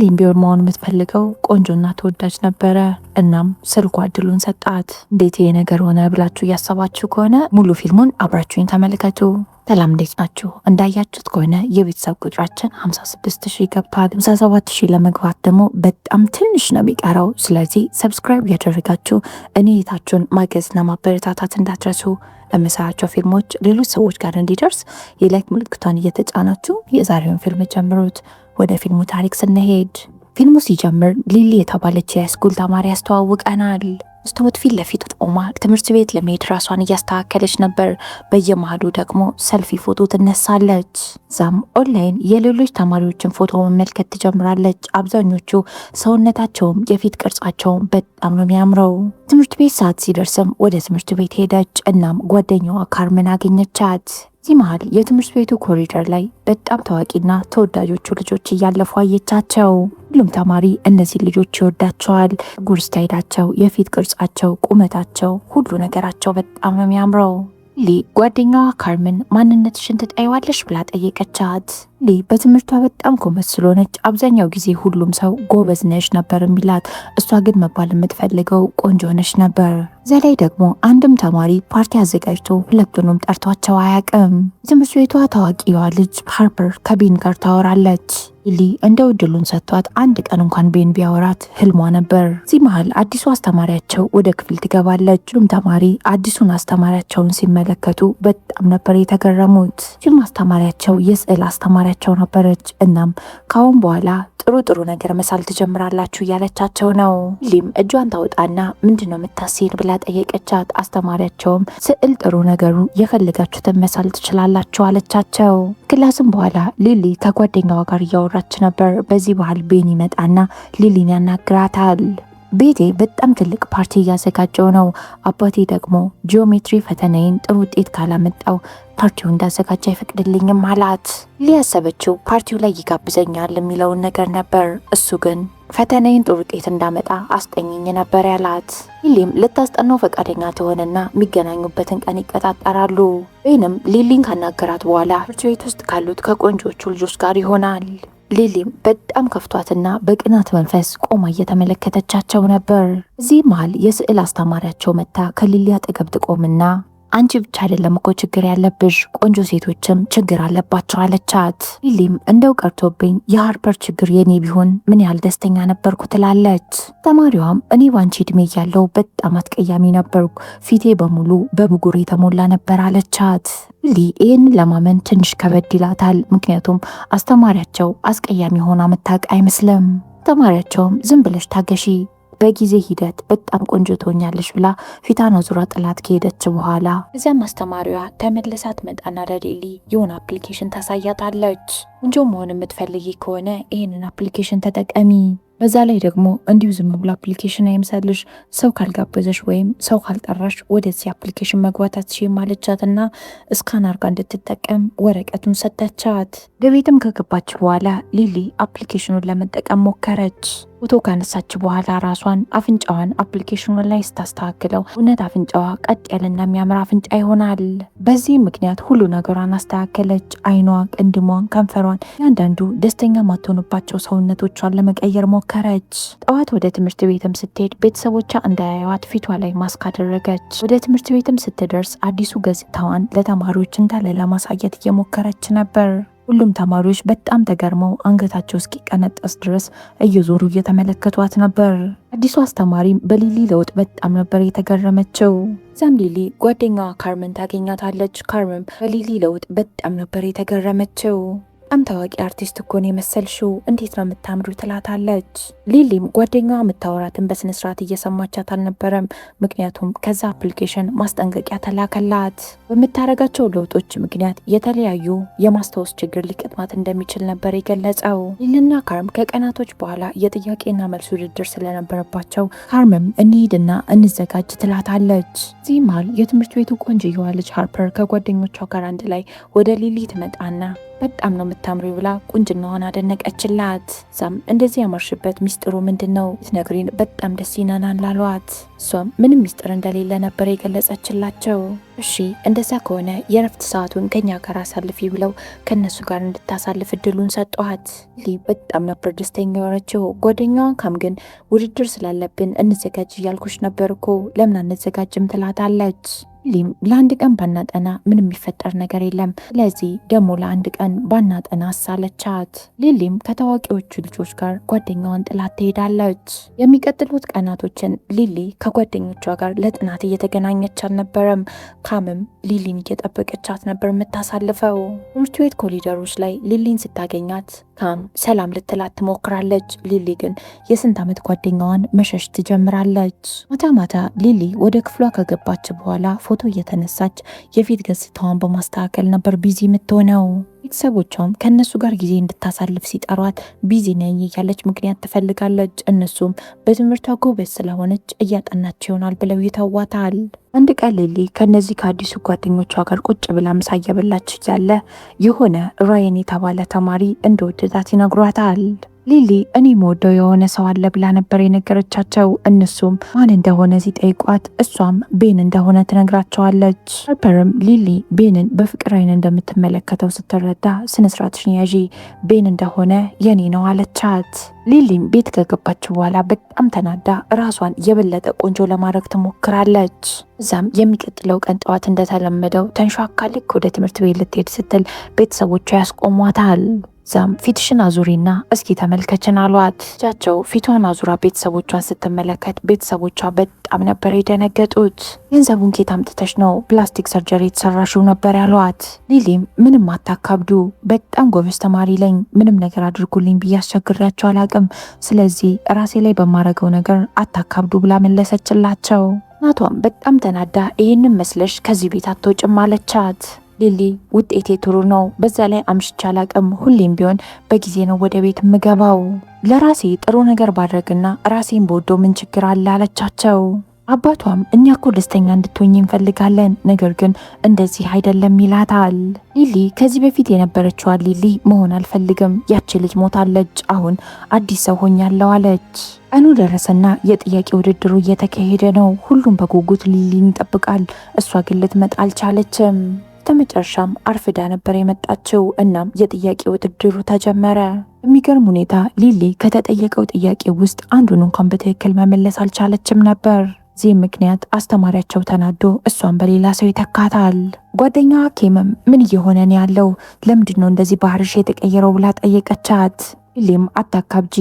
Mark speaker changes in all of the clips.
Speaker 1: ሊሊም ቢሆን መሆን የምትፈልገው ቆንጆና ተወዳጅ ነበረ። እናም ስልኳ እድሉን ሰጣት። እንዴት ይሄ ነገር ሆነ ብላችሁ እያሰባችሁ ከሆነ ሙሉ ፊልሙን አብራችሁኝ ተመልከቱ። ሰላም እንዴት ናችሁ? እንዳያችሁት ከሆነ የቤተሰብ ቁጥራችን 56,000 ገብቷል። 57,000 ለመግባት ደግሞ በጣም ትንሽ ነው የሚቀረው። ስለዚህ ሰብስክራይብ እያደረጋችሁ እኔ የታችሁን ማገዝና ማበረታታት እንዳትረሱ። ለምሰራቸው ፊልሞች ሌሎች ሰዎች ጋር እንዲደርስ የላይክ ምልክቷን እየተጫናችሁ የዛሬውን ፊልም ጀምሩት። ወደ ፊልሙ ታሪክ ስንሄድ ፊልሙ ሲጀምር ሊሊ የተባለች የሃይስኩል ተማሪ ያስተዋውቀናል። መስታወት ፊት ለፊት ቆማ ትምህርት ቤት ለመሄድ ራሷን እያስተካከለች ነበር። በየመሃሉ ደግሞ ሰልፊ ፎቶ ትነሳለች። ዛም ኦንላይን የሌሎች ተማሪዎችን ፎቶ መመልከት ትጀምራለች። አብዛኞቹ ሰውነታቸውም የፊት ቅርጻቸውም በጣም ነው የሚያምረው። ትምህርት ቤት ሰዓት ሲደርስም ወደ ትምህርት ቤት ሄደች። እናም ጓደኛዋ ካርመን አገኘቻት። እዚህ መሃል የትምህርት ቤቱ ኮሪደር ላይ በጣም ታዋቂና ተወዳጆቹ ልጆች እያለፉ አየቻቸው። ሁሉም ተማሪ እነዚህ ልጆች ይወዳቸዋል። ጉር ስታይላቸው፣ የፊት ቅርጻቸው፣ ቁመታቸው፣ ሁሉ ነገራቸው በጣም ነው የሚያምረው። ሊ ጓደኛዋ ካርመን ማንነትሽን ትጠይዋለሽ ብላ ጠየቀቻት። ሊ በትምህርቷ በጣም ጎበዝ ስለሆነች አብዛኛው ጊዜ ሁሉም ሰው ጎበዝ ነሽ ነበር የሚላት። እሷ ግን መባል የምትፈልገው ቆንጆ ነሽ ነበር። እዚያ ላይ ደግሞ አንድም ተማሪ ፓርቲ አዘጋጅቶ ሁለቱንም ጠርቷቸው አያውቅም። የትምህርት ቤቷ ታዋቂዋ ልጅ ሃርፐር ከቤን ጋር ታወራለች። ሊ እንደው እድሉን ሰጥቷት አንድ ቀን እንኳን ቤን ቢያወራት ህልሟ ነበር። እዚህ መሃል አዲሱ አስተማሪያቸው ወደ ክፍል ትገባለች። ሁሉም ተማሪ አዲሱን አስተማሪያቸውን ሲመለከቱ በጣም ነበር የተገረሙት። ይህም አስተማሪያቸው የስዕል አስተማሪያቸው ነበረች። እናም ካሁን በኋላ ጥሩ ነገር መሳል ትጀምራላችሁ እያለቻቸው ነው። ሊም እጇን ታወጣና ምንድነው የምታስይን ብላ ጠየቀቻት። አስተማሪያቸውም ስዕል ጥሩ ነገሩ የፈለጋችሁትን መሳል ትችላላችሁ አለቻቸው። ክላስም በኋላ ሊሊ ከጓደኛዋ ጋር እያወራች ነበር። በዚህ ባህል ቤን ይመጣና ሊሊን ያናግራታል። ቤቴ በጣም ትልቅ ፓርቲ እያዘጋጀው ነው። አባቴ ደግሞ ጂኦሜትሪ ፈተናዬን ጥሩ ውጤት ካላመጣው ፓርቲው እንዳዘጋጀ አይፈቅድልኝም አላት። ሊያሰበችው ፓርቲው ላይ ይጋብዘኛል የሚለውን ነገር ነበር። እሱ ግን ፈተናዬን ጥሩ ውጤት እንዳመጣ አስጠኝኝ ነበር ያላት። ሊሊም ልታስጠናው ፈቃደኛ ትሆንና የሚገናኙበትን ቀን ይቀጣጠራሉ። ወይንም ሊሊን ካናገራት በኋላ ትምህርት ቤት ውስጥ ካሉት ከቆንጆቹ ልጆች ጋር ይሆናል። ሊሊም በጣም ከፍቷትና በቅናት መንፈስ ቆማ እየተመለከተቻቸው ነበር። እዚህ መሃል የስዕል አስተማሪያቸው መታ ከሊሊ አጠገብ ትቆምና አንቺ ብቻ አይደለም እኮ ችግር ያለብሽ፣ ቆንጆ ሴቶችም ችግር አለባቸው አለቻት። ሊሊም እንደው ቀርቶብኝ የሃርፐር ችግር የኔ ቢሆን ምን ያህል ደስተኛ ነበርኩ ትላለች። ተማሪዋም እኔ ባንቺ እድሜ ያለው በጣም አትቀያሚ ነበርኩ፣ ፊቴ በሙሉ በብጉር የተሞላ ነበር አለቻት። ሊ ይህንን ለማመን ትንሽ ከበድ ይላታል። ምክንያቱም አስተማሪያቸው አስቀያሚ ሆና መታወቅ አይመስልም። ተማሪያቸውም ዝም ብለሽ ታገሺ፣ በጊዜ ሂደት በጣም ቆንጆ ትሆኛለሽ ብላ ፊቷን አዙራ ጥላት ከሄደች በኋላ እዚያም አስተማሪዋ ተመልሳ ትመጣና ለሊሊ የሆነ አፕሊኬሽን ታሳያታለች። ቆንጆ መሆን የምትፈልጊ ከሆነ ይህንን አፕሊኬሽን ተጠቀሚ። በዛ ላይ ደግሞ እንዲሁ ዝም ብሎ አፕሊኬሽን አይምሰልሽ፣ ሰው ካልጋበዘሽ ወይም ሰው ካልጠራሽ ወደዚህ አፕሊኬሽን መግባት አትችይም አለቻትና እስካን አርጋ እንድትጠቀም ወረቀቱን ሰጠቻት። በቤትም ከገባች በኋላ ሊሊ አፕሊኬሽኑን ለመጠቀም ሞከረች። ፎቶ ካነሳች በኋላ ራሷን አፍንጫዋን አፕሊኬሽኑ ላይ ስታስተካክለው እውነት አፍንጫዋ ቀጥ ያለና የሚያምር አፍንጫ ይሆናል። በዚህ ምክንያት ሁሉ ነገሯን አስተካከለች። አይኗ፣ ቅንድሟን፣ ከንፈሯን፣ ያንዳንዱ ደስተኛ ማትሆንባቸው ሰውነቶቿን ለመቀየር ሞከረች። ጠዋት ወደ ትምህርት ቤትም ስትሄድ ቤተሰቦቿ እንዳያዩት ፊቷ ላይ ማስክ አደረገች። ወደ ትምህርት ቤትም ስትደርስ አዲሱ ገጽታዋን ለተማሪዎች እንዳለ ለማሳየት እየሞከረች ነበር። ሁሉም ተማሪዎች በጣም ተገርመው አንገታቸው እስኪቀነጠስ ድረስ እየዞሩ እየተመለከቷት ነበር። አዲሱ አስተማሪም በሊሊ ለውጥ በጣም ነበር የተገረመችው። እዛም ሊሊ ጓደኛዋ ካርመን ታገኛታለች። ካርመን በሊሊ ለውጥ በጣም ነበር የተገረመችው። በጣም ታዋቂ አርቲስት እኮ ነው የመሰልሽው፣ እንዴት ነው የምታምሩ ትላታለች። ሊሊም ጓደኛዋ የምታወራትን በስነስርዓት እየሰማቻት አልነበረም። ምክንያቱም ከዛ አፕሊኬሽን ማስጠንቀቂያ ተላከላት። በምታረጋቸው ለውጦች ምክንያት የተለያዩ የማስታወስ ችግር ሊቀጥማት እንደሚችል ነበር የገለጸው። ሊሊና ካርም ከቀናቶች በኋላ የጥያቄና መልስ ውድድር ስለነበረባቸው ካርምም እንሂድና እንዘጋጅ ትላታለች። እዚህ መሃል የትምህርት ቤቱ ቆንጅየዋ ልጅ ሃርፐር ከጓደኞቿ ጋር አንድ ላይ ወደ ሊሊ ትመጣና በጣም ነው የምታምሪው ብላ ቁንጅናዋን አደነቀችላት። እዛም እንደዚህ ያማርሽበት ሚስጥሩ ምንድነው ትነግሪን በጣም ደስ ይነናል አሏት። እሷም ምንም ሚስጥር እንደሌለ ነበር የገለጸችላቸው። እሺ እንደዛ ከሆነ የረፍት ሰዓቱን ከኛ ጋር አሳልፊ ብለው ከነሱ ጋር እንድታሳልፍ እድሉን ሰጧት። ሊ በጣም ነበር ደስተኛ የሆነችው። ጓደኛዋን ካም ግን ውድድር ስላለብን እንዘጋጅ እያልኩሽ ነበር እኮ ለምን አንዘጋጅም ትላታለች። ሊም ለአንድ ቀን ባናጠና ምንም የሚፈጠር ነገር የለም፣ ስለዚህ ደግሞ ለአንድ ቀን ባናጠና አሳለቻት። ሊሊም ከታዋቂዎቹ ልጆች ጋር ጓደኛዋን ጥላት ትሄዳለች። የሚቀጥሉት ቀናቶችን ሊሊ ከጓደኞቿ ጋር ለጥናት እየተገናኘች አልነበረም። ካምም ሊሊን እየጠበቀቻት ነበር የምታሳልፈው። ትምህርት ቤት ኮሪደሮች ላይ ሊሊን ስታገኛት ካም ሰላም ልትላት ትሞክራለች። ሊሊ ግን የስንት ዓመት ጓደኛዋን መሸሽ ትጀምራለች። ማታ ማታ ሊሊ ወደ ክፍሏ ከገባች በኋላ ፎቶ እየተነሳች የፊት ገጽታዋን በማስተካከል ነበር ቢዚ የምትሆነው። ቤተሰቦቿም ከእነሱ ጋር ጊዜ እንድታሳልፍ ሲጠሯት ቢዚ ነኝ እያለች ምክንያት ትፈልጋለች። እነሱም በትምህርቷ ጎበዝ ስለሆነች እያጠናች ይሆናል ብለው ይተዋታል። አንድ ቀን ሊሊ ከነዚህ ከአዲሱ ጓደኞቿ ጋር ቁጭ ብላ ምሳ እየበላች እያለ የሆነ ራየን የተባለ ተማሪ እንደወደዳት ይነግሯታል። ሊሊ እኔ መወደው የሆነ ሰው አለ ብላ ነበር የነገረቻቸው። እነሱም ማን እንደሆነ ሲጠይቋት እሷም ቤን እንደሆነ ትነግራቸዋለች። ሃርፐርም ሊሊ ቤንን በፍቅር አይን እንደምትመለከተው ስትረዳ ስነስርዓትሽን ያዢ፣ ቤን እንደሆነ የኔ ነው አለቻት። ሊሊም ቤት ከገባች በኋላ በጣም ተናዳ ራሷን የበለጠ ቆንጆ ለማድረግ ትሞክራለች። እዛም የሚቀጥለው ቀን ጠዋት እንደተለመደው ተንሿካ ልክ ወደ ትምህርት ቤት ልትሄድ ስትል ቤተሰቦቿ ያስቆሟታል። ዛም ፊትሽን አዙሪና እስኪ ተመልከችን አሏት። ልጃቸው ፊቷን አዙራ ቤተሰቦቿን ስትመለከት ቤተሰቦቿ በጣም ነበር የደነገጡት። ገንዘቡን ኬት አምጥተሽ ነው ፕላስቲክ ሰርጀሪ የተሰራሽው ነበር ያሏት። ሊሊም ምንም አታካብዱ፣ በጣም ጎበዝ ተማሪ ለኝ፣ ምንም ነገር አድርጉልኝ ብዬ አስቸግሬያቸው አላቅም፣ ስለዚህ ራሴ ላይ በማረገው ነገር አታካብዱ ብላ መለሰችላቸው። እናቷም በጣም ተናዳ ይህንን መስለሽ ከዚህ ቤት አትወጭም አለቻት። ሊሊ ውጤቴ ጥሩ ነው፣ በዛ ላይ አምሽቼ አላቅም፣ ሁሌም ቢሆን በጊዜ ነው ወደ ቤት ምገባው፣ ለራሴ ጥሩ ነገር ባድረግና ራሴን በወዶ ምን ችግር አለ አለቻቸው። አባቷም እኛ እኮ ደስተኛ እንድትሆኝ እንፈልጋለን፣ ነገር ግን እንደዚህ አይደለም ይላታል። ሊሊ ከዚህ በፊት የነበረችዋን ሊሊ መሆን አልፈልግም፣ ያቺ ልጅ ሞታለች፣ አሁን አዲስ ሰው ሆኛለሁ አለች። ቀኑ ደረሰና የጥያቄ ውድድሩ እየተካሄደ ነው። ሁሉም በጉጉት ሊሊን ይጠብቃል። እሷ ግን ልትመጣ አልቻለችም። በመጨረሻም አርፍዳ ነበር የመጣችው። እናም የጥያቄ ውድድሩ ተጀመረ። በሚገርም ሁኔታ ሊሊ ከተጠየቀው ጥያቄ ውስጥ አንዱን እንኳን በትክክል መመለስ አልቻለችም ነበር። በዚህ ምክንያት አስተማሪያቸው ተናዶ እሷን በሌላ ሰው ይተካታል። ጓደኛዋ ኬምም ምን እየሆነ ነው ያለው? ለምንድን ነው እንደዚህ ባህርሽ የተቀየረው ብላ ጠየቀቻት። ሊሊም አታካብጂ፣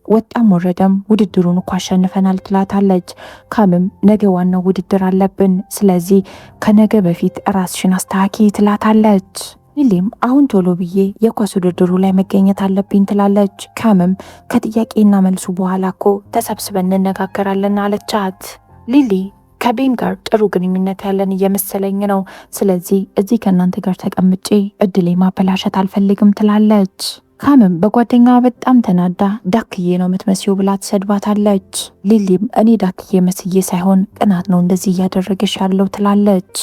Speaker 1: ወጣም ወረደም ውድድሩን እኮ አሸንፈናል ትላታለች። ካምም ነገ ዋናው ውድድር አለብን፣ ስለዚህ ከነገ በፊት ራስሽን አስተካኪ ትላታለች። ሊሊም አሁን ቶሎ ብዬ የኳስ ውድድሩ ላይ መገኘት አለብኝ ትላለች። ካምም ከጥያቄና መልሱ በኋላ እኮ ተሰብስበን እንነጋገራለን አለቻት። ሊሊ ከቤን ጋር ጥሩ ግንኙነት ያለን እየመሰለኝ ነው፣ ስለዚህ እዚህ ከእናንተ ጋር ተቀምጬ እድሌ ማበላሸት አልፈልግም ትላለች። ካምም በጓደኛዋ በጣም ተናዳ ዳክዬ ነው የምትመስዪው ብላ ትሰድባታለች። ሊሊም እኔ ዳክዬ መስዬ ሳይሆን ቅናት ነው እንደዚህ እያደረገሽ ያለው ትላለች።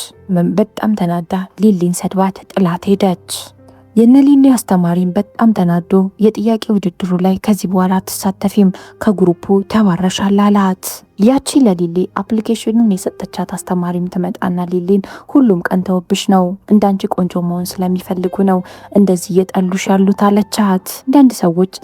Speaker 1: በጣም ተናዳ ሊሊን ሰድባት ጥላት ሄደች። የነ ሊሊ አስተማሪም በጣም ተናዶ የጥያቄ ውድድሩ ላይ ከዚህ በኋላ አትሳተፊም፣ ከግሩፑ ተባረሻል አላት። ያቺ ለሊሊ አፕሊኬሽኑን የሰጠቻት አስተማሪም ትመጣና ሊሊን ሁሉም ቀንተውብሽ ነው፣ እንዳንቺ ቆንጆ መሆን ስለሚፈልጉ ነው እንደዚህ እየጠሉሽ ያሉት አለቻት። አንዳንድ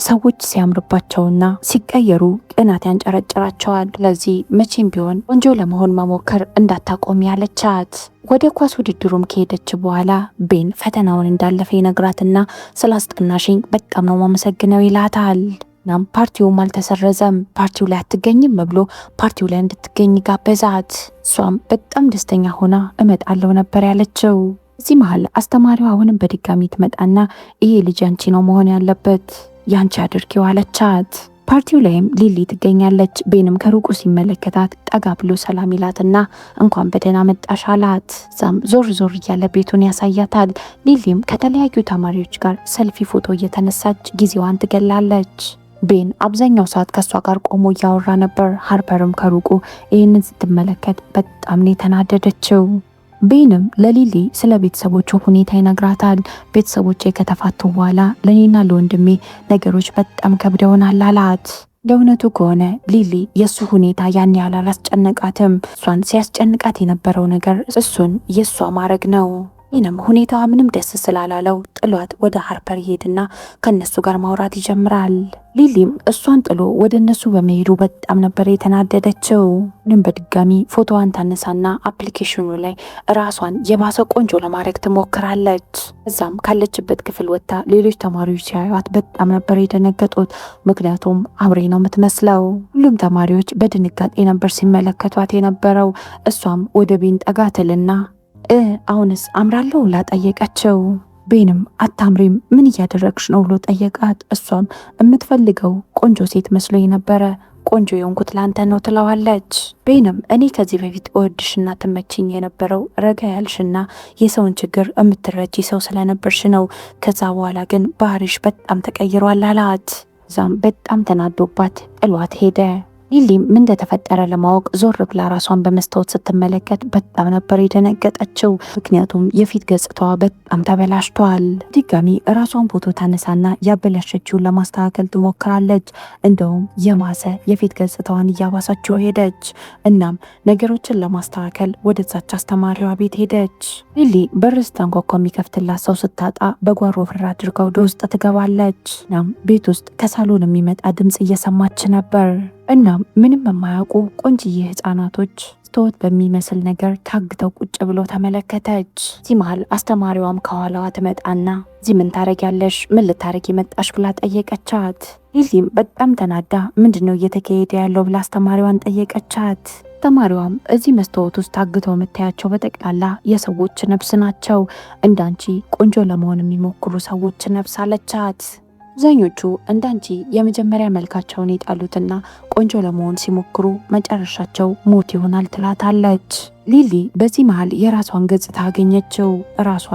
Speaker 1: ሰዎች ሲያምርባቸውና ሲቀየሩ ቅናት ያንጨረጭራቸዋል። ስለዚህ መቼም ቢሆን ቆንጆ ለመሆን መሞከር እንዳታቆሚ አለቻት። ወደ ኳስ ውድድሩም ከሄደች በኋላ ቤን ፈተናውን እንዳለፈ ይነግራትና ስላስጠናሽኝ በጣም ነው ማመሰግነው ይላታል። እናም ፓርቲውም አልተሰረዘም፣ ፓርቲው ላይ አትገኝም ብሎ ፓርቲው ላይ እንድትገኝ ጋበዛት። እሷም በጣም ደስተኛ ሆና እመጣለሁ ነበር ያለችው። እዚህ መሀል አስተማሪው አሁንም በድጋሚ ትመጣና ይሄ ልጅ ያንቺ ነው መሆን ያለበት፣ ያንቺ አድርጊው አለቻት። ፓርቲው ላይም ሊሊ ትገኛለች። ቤንም ከሩቁ ሲመለከታት ጠጋ ብሎ ሰላም ይላትና እንኳን በደህና መጣሽ አላት። ዛም ዞር ዞር እያለ ቤቱን ያሳያታል። ሊሊም ከተለያዩ ተማሪዎች ጋር ሰልፊ ፎቶ እየተነሳች ጊዜዋን ትገላለች። ቤን አብዛኛው ሰዓት ከሷ ጋር ቆሞ እያወራ ነበር። ሃርፐርም ከሩቁ ይህንን ስትመለከት በጣም ነው የተናደደችው። ቤንም ለሊሊ ስለ ቤተሰቦቹ ሁኔታ ይነግራታል። ቤተሰቦቼ ከተፋቱ በኋላ ለኔና ለወንድሜ ነገሮች በጣም ከብደውናል አላት። ለእውነቱ ከሆነ ሊሊ የእሱ ሁኔታ ያን ያህል አላስጨነቃትም። እሷን ሲያስጨንቃት የነበረው ነገር እሱን የእሷ ማድረግ ነው። ይህንም ሁኔታዋ ምንም ደስ ስላላለው ጥሏት ወደ ሃርፐር ይሄድና ከነሱ ጋር ማውራት ይጀምራል። ሊሊም እሷን ጥሎ ወደ እነሱ በመሄዱ በጣም ነበር የተናደደችው። ምንም በድጋሚ ፎቶዋን ታነሳና አፕሊኬሽኑ ላይ ራሷን የባሰ ቆንጆ ለማድረግ ትሞክራለች። እዛም ካለችበት ክፍል ወጥታ ሌሎች ተማሪዎች ሲያዩት በጣም ነበር የደነገጡት። ምክንያቱም አብሬ ነው የምትመስለው። ሁሉም ተማሪዎች በድንጋጤ ነበር ሲመለከቷት የነበረው። እሷም ወደ ቤን ጠጋ ትልና አሁንስ አምራለሁ ብላ ጠየቀችው። ቤንም አታምሪም፣ ምን እያደረግሽ ነው ብሎ ጠየቃት። እሷም የምትፈልገው ቆንጆ ሴት መስሎኝ ነበረ፣ ቆንጆ የሆንኩት ላንተ ነው ትለዋለች። ቤንም እኔ ከዚህ በፊት እወድሽና ትመችኝ የነበረው ረጋ ያልሽና የሰውን ችግር የምትረጂ ሰው ስለነበርሽ ነው። ከዛ በኋላ ግን ባህሪሽ በጣም ተቀይሯል አላት። እዛም በጣም ተናዶባት ጥሏት ሄደ። ሊሊም ምን እንደተፈጠረ ለማወቅ ዞር ብላ ራሷን በመስታወት ስትመለከት በጣም ነበር የደነገጠችው። ምክንያቱም የፊት ገጽታዋ በጣም ተበላሽቷል። ድጋሚ ራሷን ፎቶ ታነሳና ያበላሸችውን ለማስተካከል ትሞክራለች። እንደውም የማሰ የፊት ገጽታዋን እያባሳችው ሄደች። እናም ነገሮችን ለማስተካከል ወደዛች አስተማሪዋ ቤት ሄደች። ሊሊ በር ስታንኳኳ የሚከፍትላት ሰው ስታጣ በጓሮ ፍራ አድርጋ ወደ ውስጥ ትገባለች። እናም ቤት ውስጥ ከሳሎን የሚመጣ ድምፅ እየሰማች ነበር። እናም ምንም የማያውቁ ቆንጅዬ ህፃናቶች ስትወት በሚመስል ነገር ታግተው ቁጭ ብሎ ተመለከተች። እዚህ መሀል አስተማሪዋም ከኋላዋ ትመጣና እዚህ ምን ታረጊያለሽ? ምን ልታረጊ መጣሽ? ብላ ጠየቀቻት። ሊሊም በጣም ተናዳ ምንድነው እየተካሄደ ያለው ብላ አስተማሪዋን ጠየቀቻት። አስተማሪዋም እዚህ መስታወት ውስጥ ታግተው የምታያቸው በጠቅላላ የሰዎች ነፍስ ናቸው፣ እንዳንቺ ቆንጆ ለመሆን የሚሞክሩ ሰዎች ነፍስ አለቻት። አብዛኞቹ እንዳንቺ የመጀመሪያ መልካቸውን የጣሉትና ቆንጆ ለመሆን ሲሞክሩ መጨረሻቸው ሞት ይሆናል ትላታለች። ሊሊ በዚህ መሃል የራሷን ገጽታ አገኘችው። ራሷ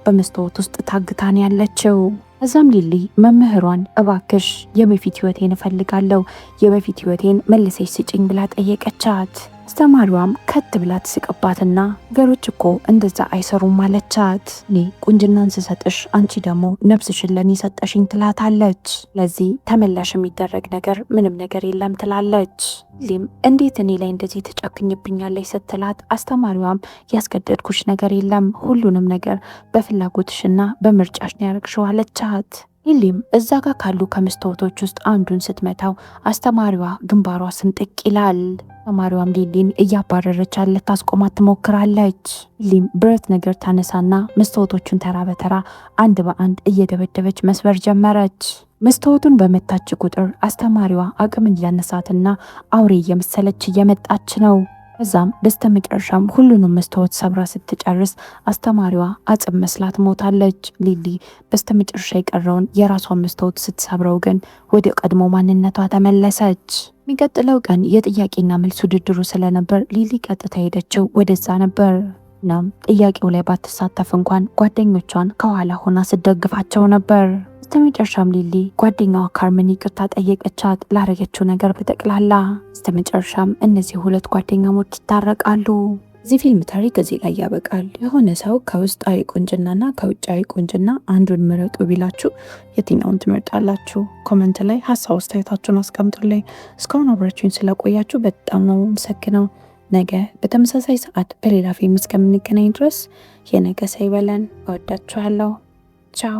Speaker 1: በመስታወት ውስጥ ታግታን ያለችው። እዛም ሊሊ መምህሯን እባክሽ የበፊት ህይወቴን እፈልጋለሁ፣ የበፊት ህይወቴን መልሰሽ ስጭኝ ብላ ጠየቀቻት። አስተማሪዋም ከት ብላ ትስቅባትና ነገሮች እኮ እንደዛ አይሰሩም አለቻት። እኔ ቁንጅናን ስሰጥሽ አንቺ ደግሞ ነፍስሽን ለኔ ሰጠሽኝ ትላታለች። ለዚህ ተመላሽ የሚደረግ ነገር ምንም ነገር የለም ትላለች። ሊም እንዴት እኔ ላይ እንደዚህ ትጨክኝብኛለች ስትላት አስተማሪዋም ያስገደድኩሽ ነገር የለም፣ ሁሉንም ነገር በፍላጎትሽና በምርጫሽ ነው ያደረግሽው አለቻት። ሊሊም እዛ ጋር ካሉ ከመስታወቶች ውስጥ አንዱን ስትመታው አስተማሪዋ ግንባሯ ስንጥቅ ይላል። አስተማሪዋም ሊሊን እያባረረች ልታስቆማት ትሞክራለች። ሊሊም ብረት ነገር ታነሳና መስታወቶቹን ተራ በተራ አንድ በአንድ እየደበደበች መስበር ጀመረች። መስታወቱን በመታች ቁጥር አስተማሪዋ አቅም እያነሳትና አውሬ እየመሰለች እየመጣች ነው። እዛም በስተመጨረሻም ሁሉንም መስታወት ሰብራ ስትጨርስ አስተማሪዋ አጽም መስላት ሞታለች። ሊሊ በስተመጨረሻ የቀረውን የራሷን መስታወት ስትሰብረው ግን ወደ ቀድሞ ማንነቷ ተመለሰች። የሚቀጥለው ቀን የጥያቄና መልስ ውድድሩ ስለነበር ሊሊ ቀጥታ ሄደችው ወደዛ ነበር። እናም ጥያቄው ላይ ባትሳተፍ እንኳን ጓደኞቿን ከኋላ ሆና ስደግፋቸው ነበር። በስተመጨረሻም ሊሊ ጓደኛዋ ካርመን ይቅርታ ጠየቀቻት ላረገችው ነገር በጠቅላላ። በስተመጨረሻም እነዚህ ሁለት ጓደኛሞች ይታረቃሉ። እዚህ ፊልም ታሪክ እዚህ ላይ ያበቃል። የሆነ ሰው ከውስጣዊ ቁንጅናና ከውጫዊ ቁንጅና አንዱን ምረጡ ቢላችሁ የትኛውን ትመርጣላችሁ? ኮመንት ላይ ሀሳብ አስተያየታችሁን አስቀምጡልኝ። እስካሁን አብራችሁኝ ስለቆያችሁ በጣም ነው የማመሰግነው። ነገ በተመሳሳይ ሰዓት በሌላ ፊልም እስከምንገናኝ ድረስ የነገ ሰው ይበለን። እወዳችኋለሁ። ቻው